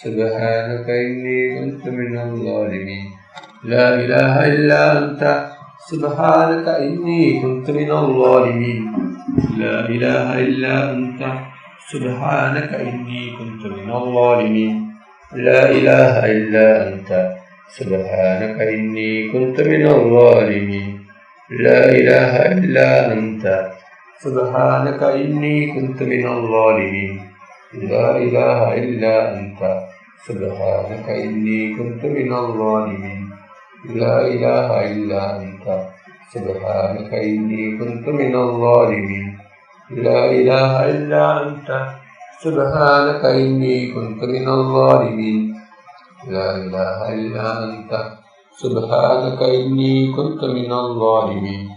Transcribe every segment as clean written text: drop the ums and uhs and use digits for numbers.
سبحانك إني كنت من الظالمين لا إله إلا أنت سبحانك إني كنت من الظالمين لا إله إلا أنت سبحانك إني كنت من الظالمين لا إله إلا أنت سبحانك إني كنت من الظالمين لا إله إلا أنت سبحانك إني كنت من الظالمين لا إله إلا أنت سبحانك إني كنت من الظالمين لا إله إلا أنت سبحانك إني كنت من الظالمين لا إله إلا أنت سبحانك إني كنت من الظالمين لا إله إلا أنت سبحانك إني كنت من الظالمين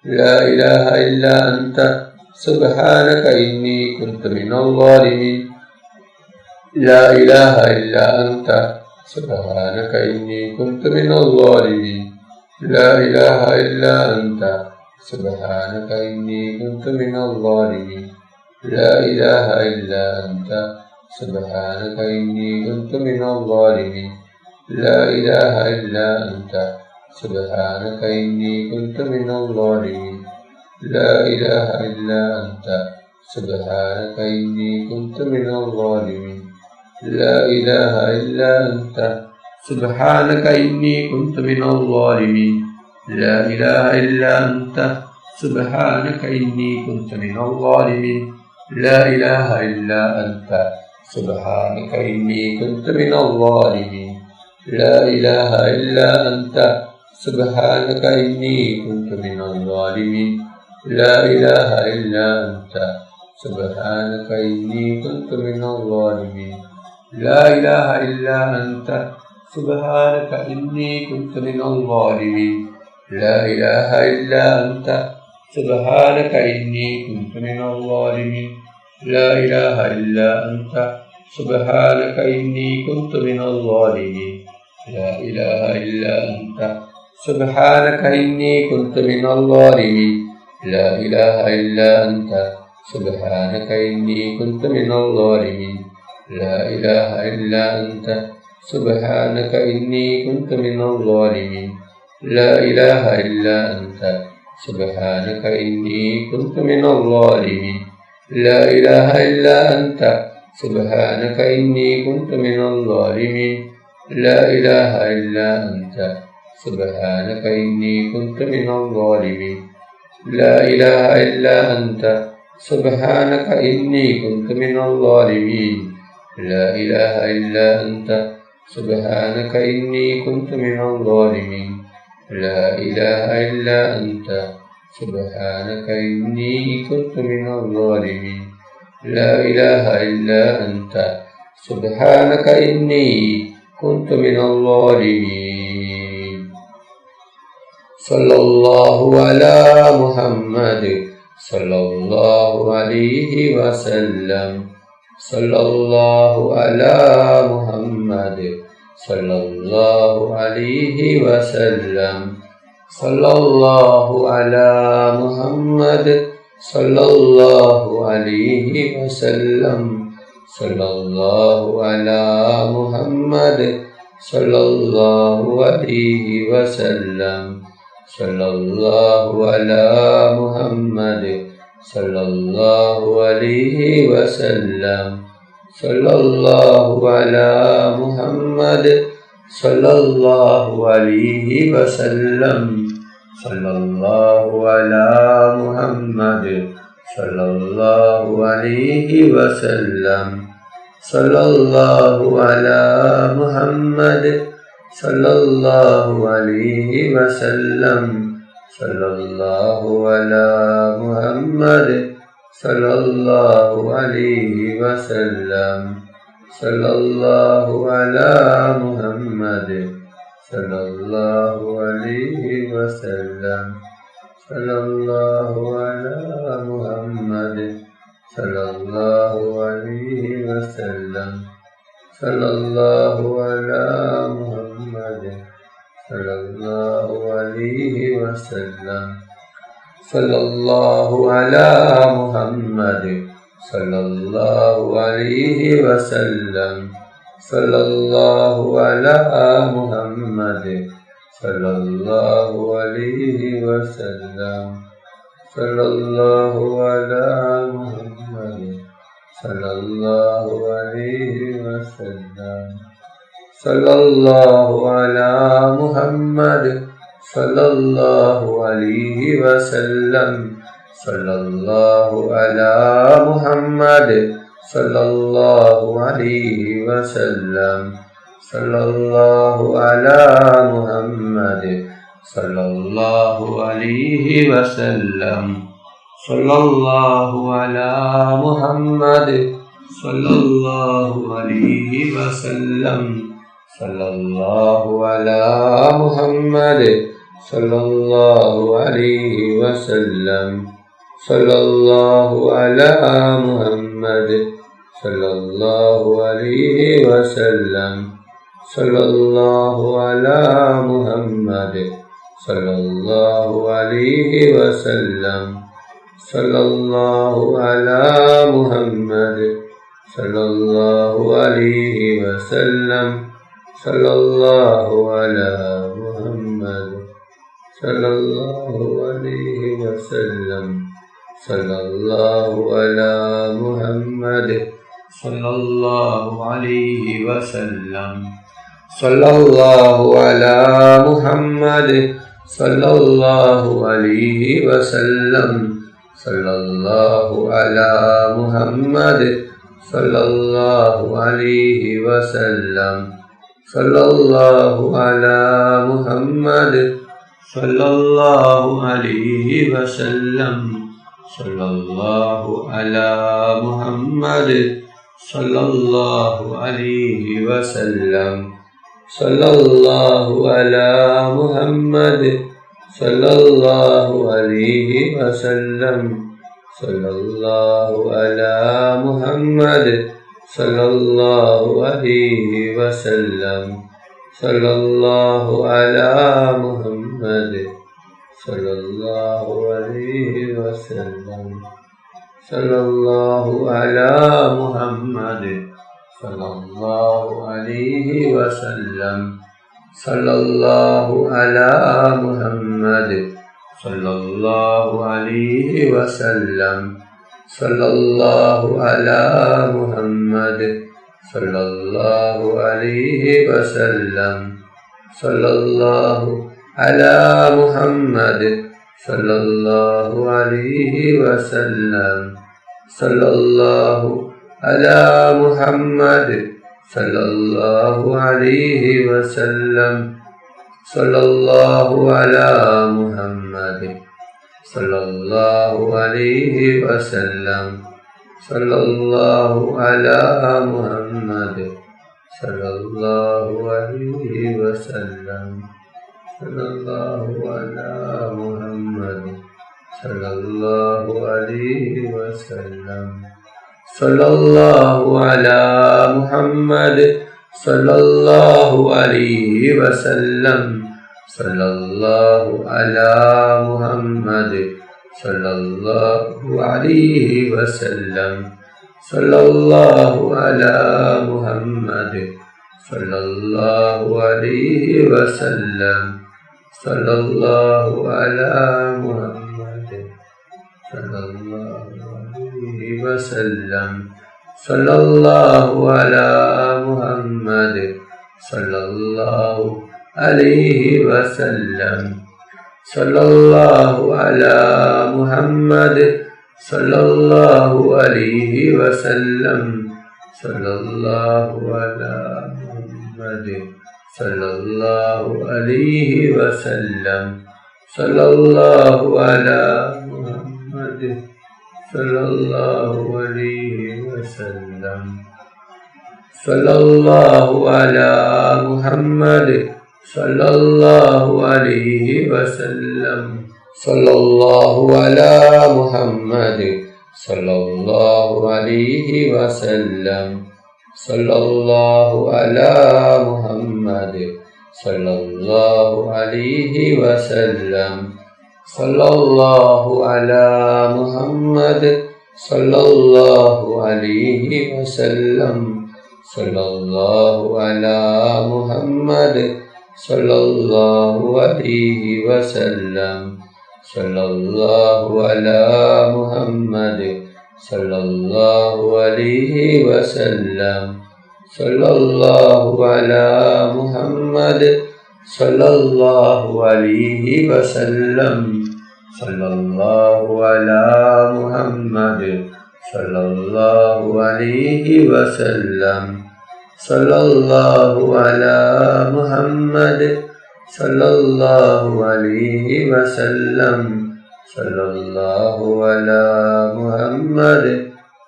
لا إله إلا أنت سبحانك إني كنت من الظالمين لا إله إلا أنت سبحانك إني كنت من الظالمين لا إله إلا أنت سبحانك إني كنت من الظالمين لا إله إلا أنت سبحانك إني كنت من الظالمين لا إله إلا أنت سبحانك إني كنت من الظالمين لا إله إلا أنت سبحانك إني كنت من الظالمين لا إله إلا أنت سبحانك إني كنت من الظالمين لا إله إلا أنت سبحانك إني كنت من الظالمين لا إله إلا أنت سبحانك إني كنت من الظالمين لا إله إلا أنت سبحانك إني كنت من الظالمين لا إله إلا أنت سبحانك إني كنت من الظالمين لا إله إلا أنت سبحانك إني كنت من الظالمين لا إله إلا أنت سبحانك إني كنت من الظالمين لا إله إلا أنت سبحانك إني كنت من الظالمين لا إله إلا أنت سبحانك إني كنت من الظالمين لا إله إلا أنت سبحانك إني كنت من الظالمين لا إله إلا أنت سبحانك إني كنت من الظالمين لا إله إلا أنت سبحانك إني كنت من الظالمين لا إله إلا أنت سبحانك إني كنت من الظالمين لا إله إلا أنت سبحانك إني كنت من الظالمين لا إله إلا أنت سبحانك إني كنت من الظالمين لا إله إلا أنت سبحانك إني كنت من الظالمين لا إله إلا أنت سبحانك إني كنت من الظالمين لا إله إلا أنت سبحانك إني كنت من الظالمين صلى الله على محمد صلى الله عليه وسلم صلى الله على محمد صلى الله عليه وسلم صلى الله على محمد صلى الله عليه وسلم صلى الله على محمد صلى الله عليه وسلم صلى الله على محمد صلى الله عليه وسلم صلى الله على محمد صلى الله عليه وسلم صلى الله على محمد صلى الله عليه وسلم صلى الله على محمد صلى الله عليه وسلم صلى الله على محمد صلى الله عليه وسلم صلى الله على محمد صلى الله عليه وسلم صلى الله على محمد صلى الله عليه وسلم صلى الله على محمد صلى الله عليه وسلم صلى الله على محمد صلى الله عليه وسلم sallallahu ala Muhammad sallallahu alaihi wasallam, sallallahu ala Muhammad sallallahu alaihi wasallam, sallallahu ala Muhammad sallallahu alaihi wasallam, sallallahu ala Muhammad sallallahu alaihi wasallam, sallallahu ala Muhammad sallallahu alaihi wasallam, sallallahu ala Muhammad sallallahu alaihi wasallam, sallallahu ala Muhammad sallallahu alaihi wasallam, sallallahu ala Muhammad sallallahu alaihi wasallam, sallallahu ala Muhammad sallallahu alaihi wasallam, sallallahu ala Muhammad sallallahu alaihi wasallam, sallallahu ala Muhammad sallallahu alaihi wasallam, sallallahu ala Muhammad sallallahu alaihi wasallam, sallallahu ala Muhammad sallallahu alaihi wasallam, sallallahu ala Muhammad sallallahu alaihi wasallam, sallallahu ala Muhammad sallallahu alaihi wasallam, sallallahu ala Muhammad sallallahu alaihi wasallam, sallallahu ala Muhammad sallallahu alaihi wasallam, sallallahu ala Muhammad sallallahu alaihi wasallam, sallallahu ala Muhammad sallallahu alaihi wasallam, sallallahu ala Muhammad sallallahu alaihi wasallam, sallallahu ala Muhammad sallallahu alaihi wasallam, sallallahu ala Muhammad sallallahu alaihi wasallam, sallallahu ala Muhammad sallallahu alaihi wasallam, sallallahu ala Muhammad sallallahu alaihi wasallam, sallallahu ala Muhammad sallallahu alaihi wasallam, sallallahu ala Muhammad sallallahu alaihi wasallam, sallallahu ala Muhammad sallallahu alaihi wasallam, sallallahu ala Muhammad sallallahu alaihi wasallam, sallallahu ala Muhammad sallallahu alaihi wasallam, sallallahu ala Muhammad sallallahu alaihi wasallam, sallallahu ala Muhammad sallallahu alaihi wasallam, sallallahu ala Muhammad sallallahu alaihi wasallam, sallallahu ala Muhammad sallallahu alaihi wasallam, sallallahu ala Muhammad sallallahu alaihi wasallam, sallallahu ala Muhammad sallallahu alaihi wasallam, sallallahu ala Muhammad sallallahu alaihi wasallam, sallallahu ala Muhammad sallallahu alaihi wasallam, sallallahu ala Muhammad sallallahu alaihi wasallam, sallallahu ala Muhammad sallallahu alaihi wasallam, सल्लल्लाहु अला मुहम्मद सल्लल्लाहु अलैहि वसल्लम सल्लल्लाहु अला मुहम्मद सल्लल्लाहु अलैहि वसल्लम सल्लल्लाहु अला मुहम्मद सल्लल्लाहु अलैहि वसल्लम सल्लल्लाहु अला मुहम्मद सल्लल्लाहु अलैहि वसल्लम सल्लल्लाहु अला मुहम्मद सल्लल्लाहु अलैहि वसल्लम सल्लल्लाहु अला मुहम्मद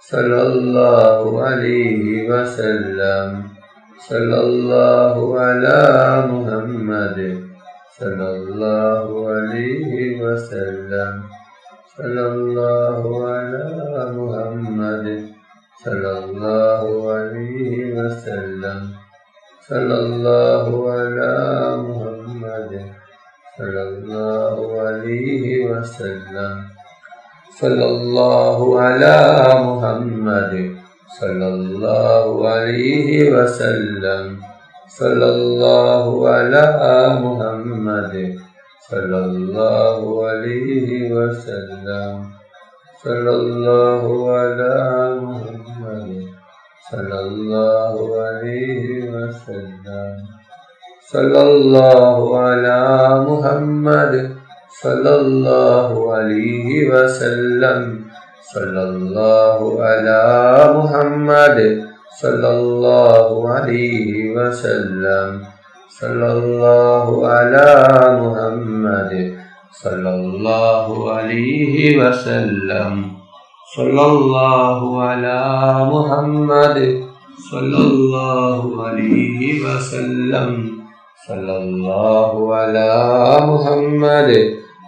सल्लल्लाहु अलैहि वसल्लम सल्लल्लाहु अला मुहम्मद सल्लल्लाहु अलैहि वसल्लम सल्लल्लाहु अला मुहम्मद सल्लल्लाहु अलैहि वसल्लम सल्लल्लाहु अला मुहम्मद सल्लल्लाहु अलैहि वसल्लम सल्लल्लाहु अला मुहम्मद सल्लल्लाहु अलैहि वसल्लम सल्लल्लाहु अला मुहम्मद सल्लल्लाहु अलैहि वसल्लम सल्लल्लाहु अला मुहम्मद सल्लल्लाहु अलैहि वसल्लम सल्लल्लाहु अला मुहम्मद सल्लल्लाहु अलैहि वसल्लम सल्लल्लाहु अला मुहम्मद सल्लल्लाहु अलैहि वसल्लम सल्लल्लाहु अला मुहम्मद सल्लल्लाहु अलैहि वसल्लम सल्लल्लाहु अला मुहम्मद सल्लल्लाहु अलैहि वसल्लम सल्लल्लाहु अला मुहम्मद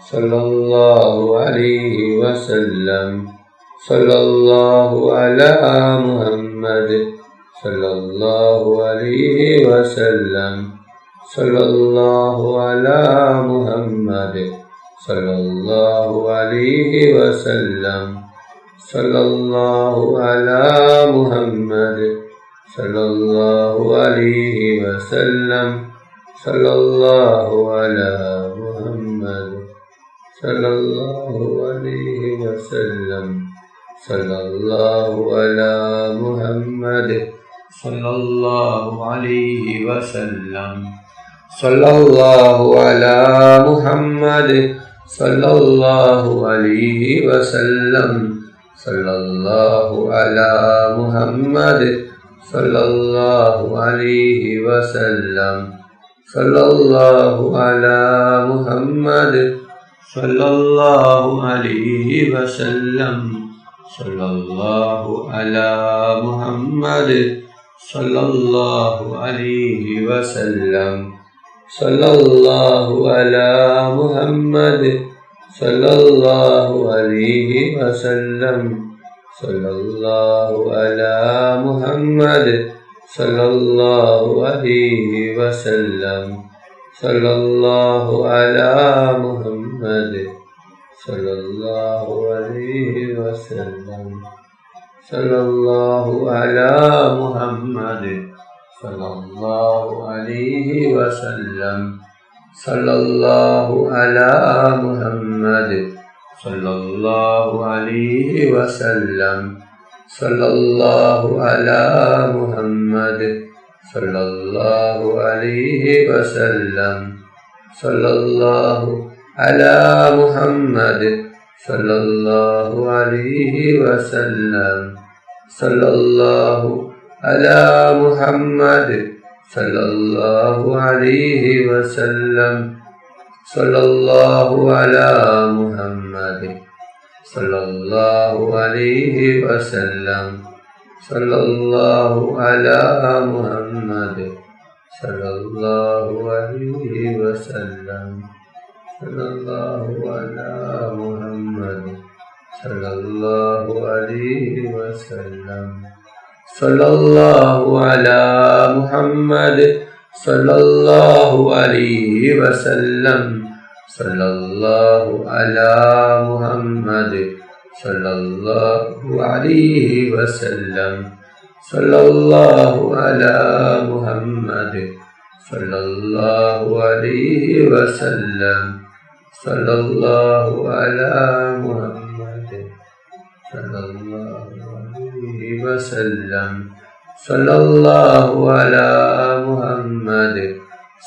सल्लल्लाहु अलैहि वसल्लम सल्लल्लाहु अला मुहम्मद सल्लल्लाहु अलैहि वसल्लम सल्लल्लाहु अला मुहम्मद सल्लल्लाहु अलैहि वसल्लम सल्लल्लाहु अला मुहम्मद सल्लल्लाहु अलैहि वसल्लम सल्लल्लाहु अला मुहम्मद सल्लल्लाहु अलैहि वसल्लम सल्लल्लाहु अला मुहम्मद सल्लल्लाहु अलैहि वसल्लम सल्लल्लाहु अला मुहम्मद सल्लल्लाहु अलैहि वसल्लम सल्लल्लाहु अला मुहम्मद सल्लल्लाहु अलैहि वसल्लम सल्लल्लाहु अला मुहम्मद सल्लल्लाहु अलैहि वसल्लम सल्लल्लाहु अला मुहम्मद सल्लल्लाहु अलैहि वसल्लम सल्लल्लाहु अला मुहम्मद सल्लल्लाहु अलैहि वसल्लम सल्लल्लाहु अला मुहम्मद सल्लल्लाहु अलैहि वसल्लम सल्लल्लाहु अला मुहम्मद सल्लल्लाहु अलैहि वसल्लम सल्लल्लाहु अला मुहम्मद सल्लल्लाहु अलैहि वसल्लम सल्लल्लाहु अला मुहम्मद सल्लल्लाहु अलैहि वसल्लम सल्लल्लाहु अला मुहम्मद सल्लल्लाहु अलैहि वसल्लम सल्लल्लाहु अला मुहम्मद सल्लल्लाहु अलैहि वसल्लम सल्लल्लाहु अला मुहम्मद सल्लल्लाहु अलैहि वसल्लम सल्लल्लाहु अला मुहम्मद सल्लल्लाहु अलैहि वसल्लम सल्लल्लाहु अला मुहम्मद सल्लल्लाहु अलैहि वसल्लम सल्लल्लाहु अला मुहम्मद सल्लल्लाहु अलैहि वसल्लम सल्लल्लाहु अला मुहम्मद सल्लल्लाहु अलैहि वसल्लम सल्लल्लाहु अला मुहम्मद सल्लल्लाहु अलैहि वसल्लम sallallahu ala Muhammad sallallahu alaihi wasallam sallallahu ala Muhammad sallallahu alaihi wasallam sallallahu ala Muhammad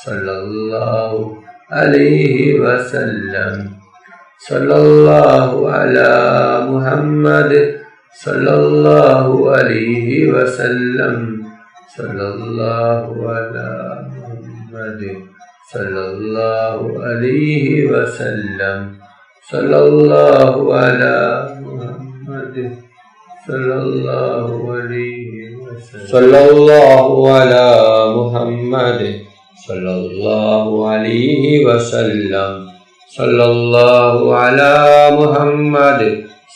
sallallahu alaihi wasallam sallallahu ala Muhammad sallallahu alaihi wasallam sallallahu ala Muhammad sallallahu alaihi wasallam sallallahu ala Muhammad sallallahu alaihi wasallam sallallahu ala Muhammad sallallahu alaihi wasallam sallallahu ala Muhammad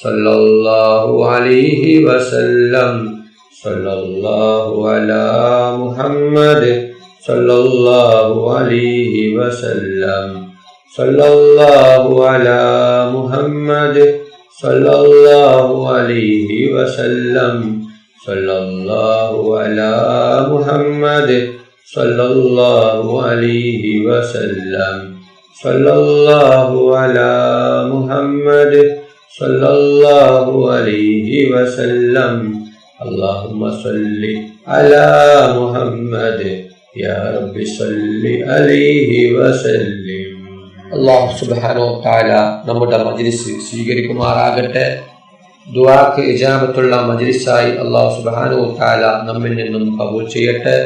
sallallahu alaihi wasallam sallallahu ala Muhammad sallallahu alaihi wasallam sallallahu ala Muhammad sallallahu alaihi wasallam sallallahu ala Muhammad sallallahu alaihi wasallam sallallahu ala Muhammad sallallahu alaihi wasallam. Allahumma salli ala Muhammad ya Rabbi salli alaihi wasallim. അല്ലാഹു സുബ്ഹാനഹു വ തആല നമ്മുടെ മജ്ലിസ് സ്വീകരിക്കുമാറാകട്ടെ. ദുആക്ക് ഇജാബത്തുള്ള മജ്ലിസായി അല്ലാഹു സുബ്ഹാനഹു വ തആല നമ്മിൽ നിന്നും കബൂൽ ചെയ്യട്ടെ.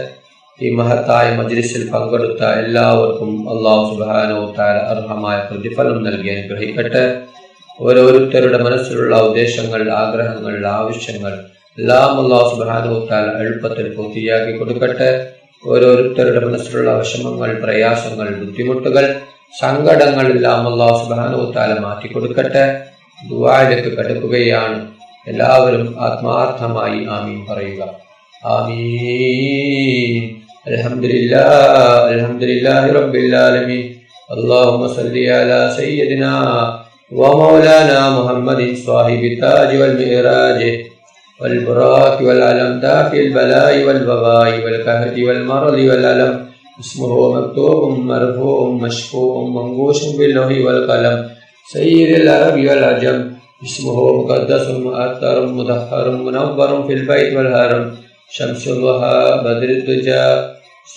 ഈ മഹത്തായ മജ്ലിസിൽ പങ്കെടുത്ത എല്ലാവർക്കും അല്ലാഹു സുബ്ഹാനഹു വ തആല അർഹമായ പ്രതിഫലം നൽകി അനുഗ്രഹിക്കട്ടെ. ഓരോരുത്തരുടെ മനസ്സിലുള്ള ഉദ്ദേശങ്ങൾ, ആഗ്രഹങ്ങൾ, ആവശ്യങ്ങൾ എല്ലാം അല്ലാഹു സുബ്ഹാനഹു വ തആല എളുപ്പത്തിൽ പൂർത്തിയാക്കി കൊടുക്കട്ടെ. ഓരോരുത്തരുടെ മനസ്സിലുള്ള വിഷമങ്ങൾ, പ്രയാസങ്ങൾ, ബുദ്ധിമുട്ടുകൾ, സങ്കടങ്ങളെല്ലാം അല്ലാഹു സുബ്ഹാനഹു വ തആല മാറ്റിക്കൊടുക്കട്ടെ. ദുആയിലേക്ക് കടക്കുകയാണ്. എല്ലാവരും ആത്മാർത്ഥമായി ആമീൻ പറയുക. ആമീൻ. അൽഹംദുലില്ലാഹി റബ്ബിൽ ആലമീൻ. അല്ലാഹുമ്മ സല്ലി അലാ സയ്യിദിനാ ومولانا محمد صاحب التاج والمعراج والبراق والعلم دافع البلاء والوباء والقهر والمرض والألم. اسمه مكتوب مرفوع مشفوع منقوش باللوح والقلم. سيد العرب والعجم. اسمه مقدس مؤثر مطهر منور في البيت والهرم. شمس الضحى بدر الدجى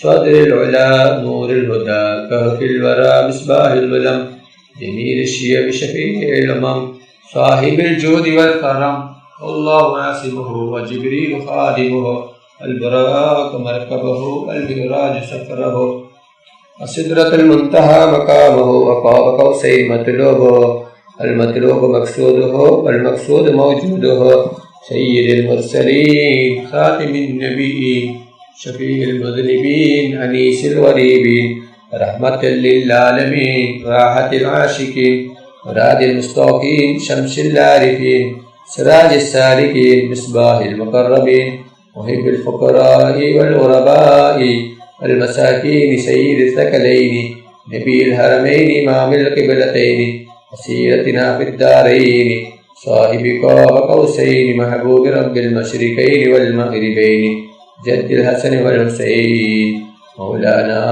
صدر العلا نور الهدى كهف الورى مصباح الظلم. جميل الشيب شفيع الأمم صاحب الجود والكرم. الله عاصمه وجبريل خادمه البراق مركبه المعراج سفره. السدرة المنتهى مقامه وقاب قوسين مطلوبه. المطلوب مقصوده والمقصود موجوده. سيد المرسلين خاتم النبيين شفيع المذنبين أنيس الغريبين رحمة للعالمين راحة العاشقين مراد المستوقين شمس العارفين سراج السالكين مصباح المقربين محب الفقراء والغرباء والمساكين سيد الثقلين نبي الحرمين إمام القبلتين وسيرتنا في الدارين صاحب قاب قوسين محبوب رب المشرقين والمغربين جد الحسن والحسين مولانا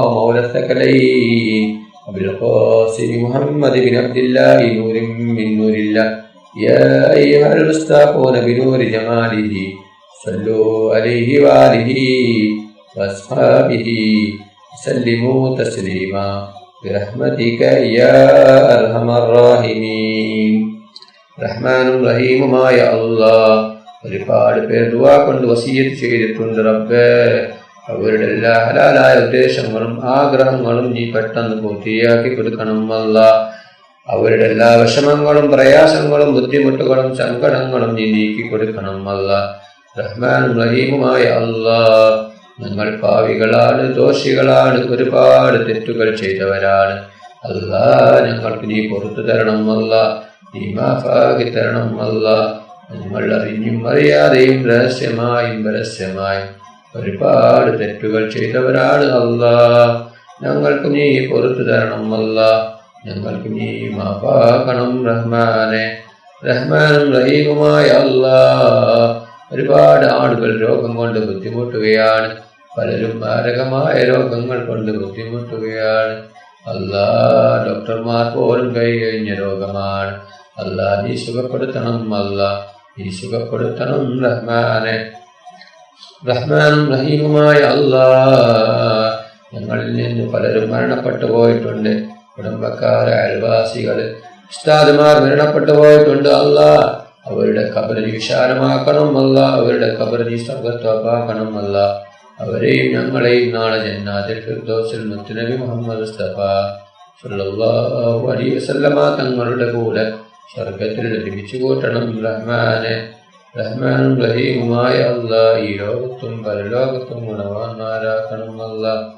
ومولى الثقلين أبي القاسم محمد بن عبد الله نور من نور الله. يا أيها المستاقون بنور جماله صلوا عليه وآله وأصحابه سلموا تسليما برحمتك يا أرحم الراحمين. റഹ്മാനും റഹീമുമായ അല്ലാഹ് ഒരുപാട് പേർ ദുആ കൊണ്ട് വസിയത്ത് ചെയ്തിട്ടുണ്ട് റബ്ബേ. അവരുടെ എല്ലാ ഹലാലായ ഉദ്ദേശങ്ങളും ആഗ്രഹങ്ങളും നീ പെട്ടെന്ന് പൂർത്തിയാക്കി കൊടുക്കണം അല്ലാഹ്. അവരുടെ എല്ലാ വിഷമങ്ങളും പ്രയാസങ്ങളും ബുദ്ധിമുട്ടുകളും സങ്കടങ്ങളും നീ നീക്കി കൊടുക്കണം അല്ലാഹ്. റഹ്മാനും റഹീമുമായ അല്ലാഹ്, ഞങ്ങൾ പാവികളാണ്, ദോഷികളാണ്, ഒരുപാട് തെറ്റുകൾ ചെയ്തവരാണ് അല്ലാഹ്. ഞങ്ങൾക്ക് നീ പുറത്തു തരണം അല്ലാഹ്, നീ മാഫാക്കി തരണം അല്ലാഹ്. ഞങ്ങൾ അറിഞ്ഞും അറിയാതെയും രഹസ്യമായും പരസ്യമായും ഒരുപാട് തെറ്റുകൾ ചെയ്തവരാണ് അല്ലാഹ്. ഞങ്ങൾക്ക് നീ പുറത്തു തരണം അല്ലാഹ്, ഞങ്ങൾക്ക് നീ മാഫാക്കണം റഹ്മാനെ. റഹ്മാനും റഹീമുമായ അല്ലാഹ്, ഒരുപാട് ആളുകൾ രോഗം കൊണ്ട് ബുദ്ധിമുട്ടുകയാണ്. പലരും മാരകമായ രോഗങ്ങൾ കൊണ്ട് ബുദ്ധിമുട്ടുകയാണ്. അല്ലാ, ഡോക്ടർമാർ പോലും കഴിഞ്ഞ രോഗമാണ്. അല്ലാ, നീ സുഖപ്പെടുത്തണം. അല്ലാ, നീ സുഖപ്പെടുത്തണം റഹ്മാനെ. റഹ്മാനും റഹീമുമായ അല്ലാ, ഞങ്ങളിൽ നിന്ന് പലരും മരണപ്പെട്ടു പോയിട്ടുണ്ട്. കുടുംബക്കാർ, അയൽവാസികൾ, ഉസ്താദുമാർ മരണപ്പെട്ടു പോയിട്ടുണ്ട്. അല്ലാ, അവരുടെ ഖബർ വിശാലമാക്കണം. അല്ലാ, അവരുടെ ഖബർ സ്വർഗ്ഗത്തോപ്പാക്കണം. അല്ലാ, അവരെയും ഞങ്ങളെയും നാളെ ജന്നാത്തുൽ ഫിർദൗസിൽ മുത്തുനബി മുഹമ്മദ് മുസ്തഫ സല്ലല്ലാഹു അലൈഹി വസല്ലമ തങ്ങളുടെ കൂടെ സ്വർഗ്ഗത്തിൽ ഒരുമിച്ച് കൂട്ടണം റഹ്മാനെ. റഹ്മാനും റഹീമുമായ അല്ലാ, ഈ ലോകത്തും പരലോകത്തും ഗുണവാന്മാരാക്കണം. അല്ലാ,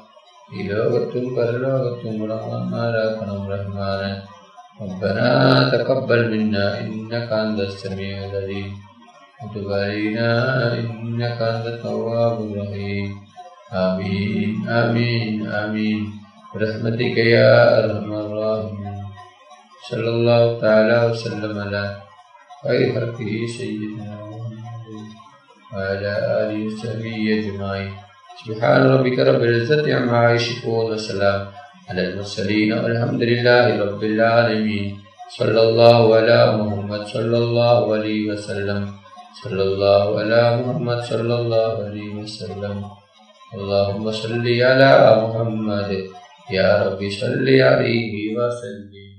ഈ ലോകത്തും പരലോകത്തും ഗുണവാന്മാരാക്കണം റഹ്മാനെ. ربنا تقبل منا إنك أنت السميع العليم وتب علينا إنك أنت التواب الرحيم. آمين آمين آمين برحمتك يا أرحم الراحمين. صلى الله تعالى وسلم على خير خلقه سيدنا محمد وعلى آله وصحبه أجمعين. سبحان ربك رب العزة عما يصفون وسلام على المرسلين والحمد لله رب العالمين. صلى الله على محمد صلى الله عليه وسلم. صلى الله على محمد صلى الله عليه وسلم. اللهم صل على محمد يا رب صل عليه وسلم.